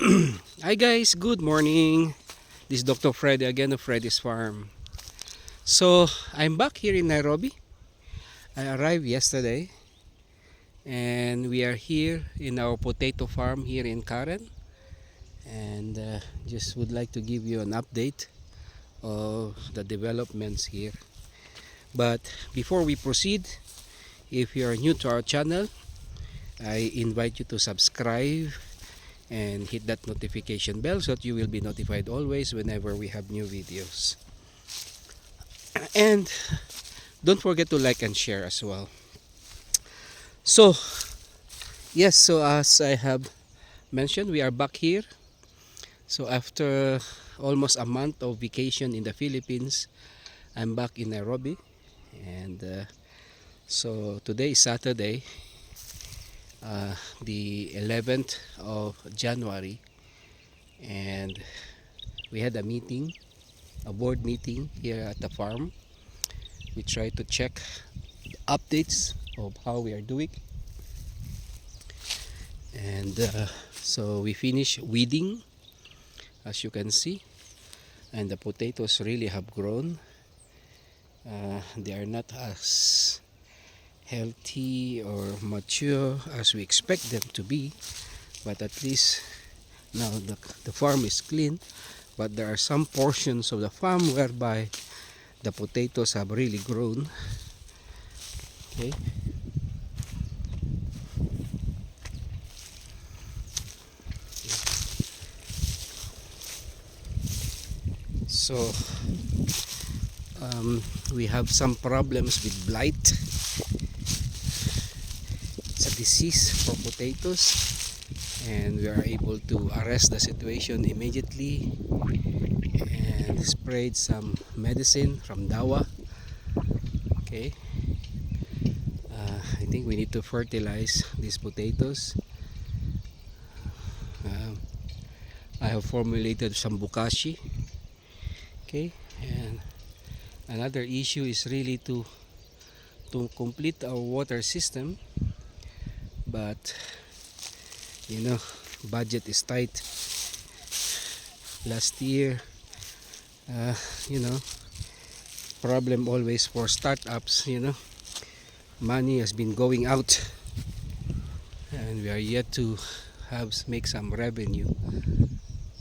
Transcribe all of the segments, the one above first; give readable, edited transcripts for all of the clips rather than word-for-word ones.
Hi guys, good morning. This is Dr. Freddie again of Freddie's Farm. So I'm back here in Nairobi. I arrived yesterday and we are here in our potato farm here in Karen, and just would like to give you an update of the developments here. But before we proceed, if you are new to our channel, I invite you to subscribe and hit that notification bell so that you will be notified always whenever we have new videos. And don't forget to like and share as well. So yes, so as I have mentioned, we are back here. So after almost a month of vacation in the Philippines, I'm back in Nairobi. And so today is Saturday, the 11th of January, and we had a meeting, a board meeting here at the farm. We try to check updates of how we are doing, and so we finished weeding, as you can see, and the potatoes really have grown. They are not as healthy or mature as we expect them to be, but at least now the farm is clean. But there are some portions of the farm whereby the potatoes have really grown. Okay, so we have some problems with blight. It's a disease for potatoes, and we are able to arrest the situation immediately and sprayed some medicine from nawa. Okay, I think we need to fertilize these potatoes. I have formulated some Bokashi. Okay, and another issue is really to complete our water system, but you know, budget is tight. Last year, you know, problem always for startups, you know, money has been going out and we are yet to make some revenue,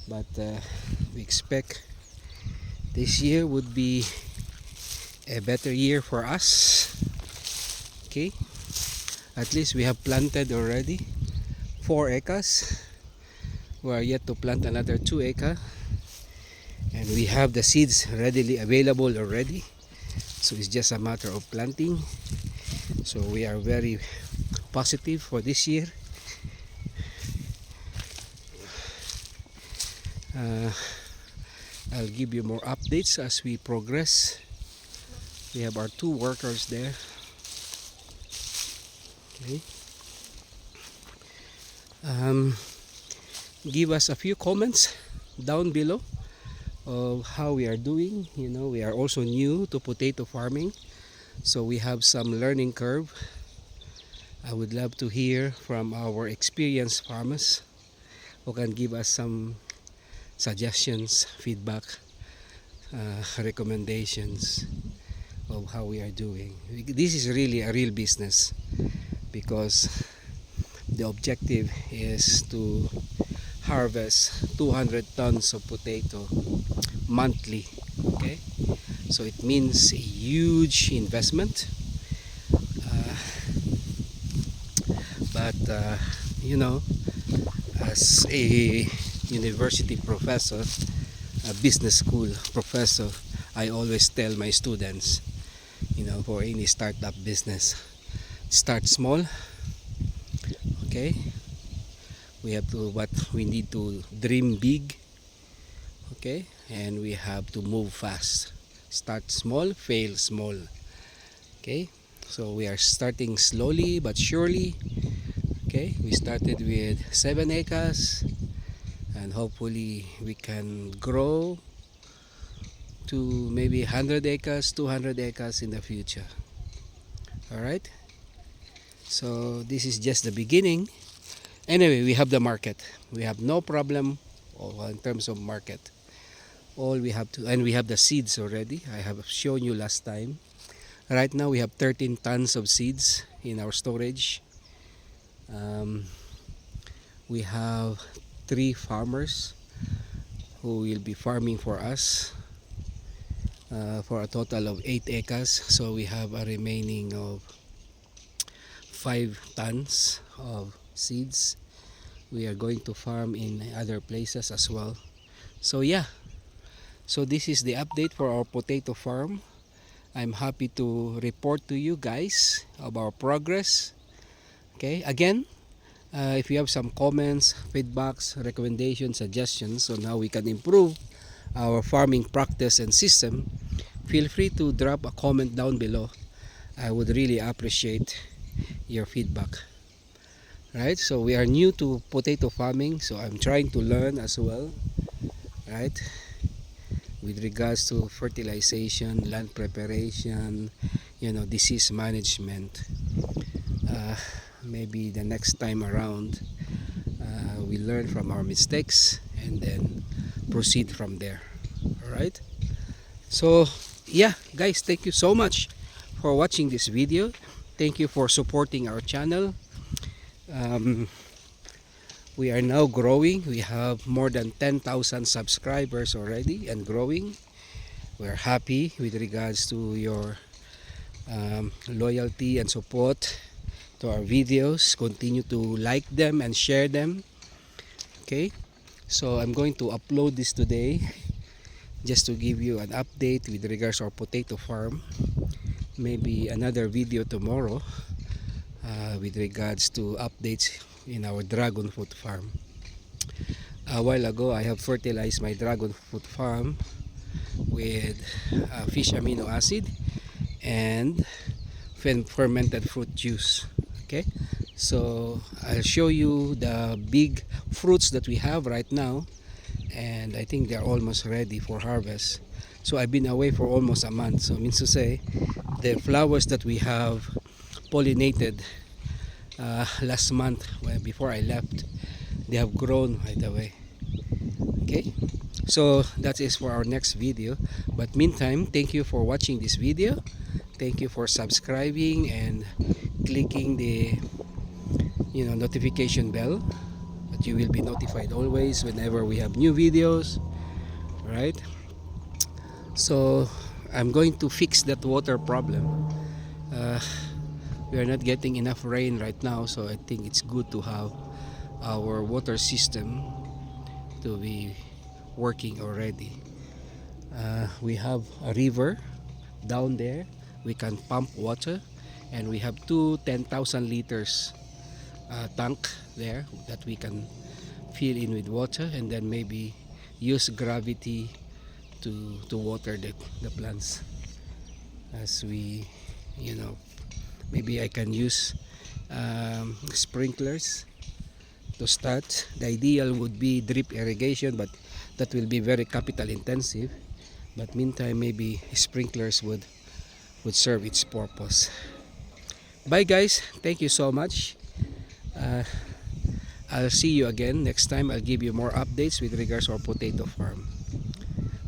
but we expect this year would be a better year for us. Okay, at least we have planted already 4 acres. We are yet to plant another 2 acres, and we have the seeds readily available already, so it's just a matter of planting. So we are very positive for this year. I'll give you more updates as we progress. We have our 2 workers there. Okay. Give us a few comments down below of how we are doing. You know, we are also new to potato farming, so we have some learning curve. I would love to hear from our experienced farmers who can give us some suggestions, feedback, recommendations of how we are doing. This is really a real business, because the objective is to harvest 200 tons of potato monthly. Okay, so it means a huge investment, but you know, as a university professor, a business school professor, I always tell my students, you know, for any startup business, start small. Okay, we need to dream big. Okay, and we have to move fast. Start small, fail small. Okay, so we are starting slowly but surely. Okay, we started with 7 acres, and hopefully we can grow to maybe 100 acres, 200 acres in the future. All right, so this is just the beginning. Anyway, we have the market. We have no problem in terms of market. All we have to, and we have the seeds already. I have shown you last time. Right now we have 13 tons of seeds in our storage. We have 3 farmers who will be farming for us for a total of 8 acres. So we have a remaining of 5 tons of seeds. We are going to farm in other places as well. So yeah, so this is the update for our potato farm. I'm happy to report to you guys of our progress. Okay, again, if you have some comments, feedbacks, recommendations, suggestions on how we can improve our farming practice and system, feel free to drop a comment down below. I would really appreciate your feedback. Right, so we are new to potato farming, so I'm trying to learn as well, right, with regards to fertilization, land preparation, disease management. Maybe the next time around we learn from our mistakes and then proceed from there. All right, so yeah guys, thank you so much for watching this video. Thank you for supporting our channel. We are now growing. We have more than 10,000 subscribers already and growing. We're happy with regards to your loyalty and support to our videos. Continue to like them and share them. Okay, so I'm going to upload this today just to give you an update with regards to our potato farm. Maybe another video tomorrow with regards to updates in our dragon fruit farm. A while ago I have fertilized my dragon fruit farm with fish amino acid and fermented fruit juice. Okay, so I'll show you the big fruits that we have right now, and I think they're almost ready for harvest. So I've been away for almost a month, so it means to say the flowers that we have pollinated last month before I left, they have grown right away. Okay, so that is for our next video, but meantime, thank you for watching this video. Thank you for subscribing and clicking the notification bell, that you will be notified always whenever we have new videos. Right, so I'm going to fix that water problem. We are not getting enough rain right now, so I think it's good to have our water system to be working already. We have a river down there. We can pump water, and we have 10,000 liters tank there that we can fill in with water, and then maybe use gravity to water the plants. As we maybe I can use sprinklers to start. The ideal would be drip irrigation, but that will be very capital intensive. But meantime, maybe sprinklers would serve its purpose. Bye guys, thank you so much. I'll see you again next time. I'll give you more updates with regards to our potato farm.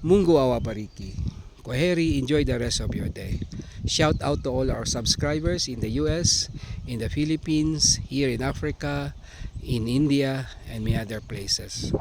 Mungu bariki. Kwaheri, enjoy the rest of your day. Shout out to all our subscribers in the US, in the Philippines, here in Africa, in India, and many other places.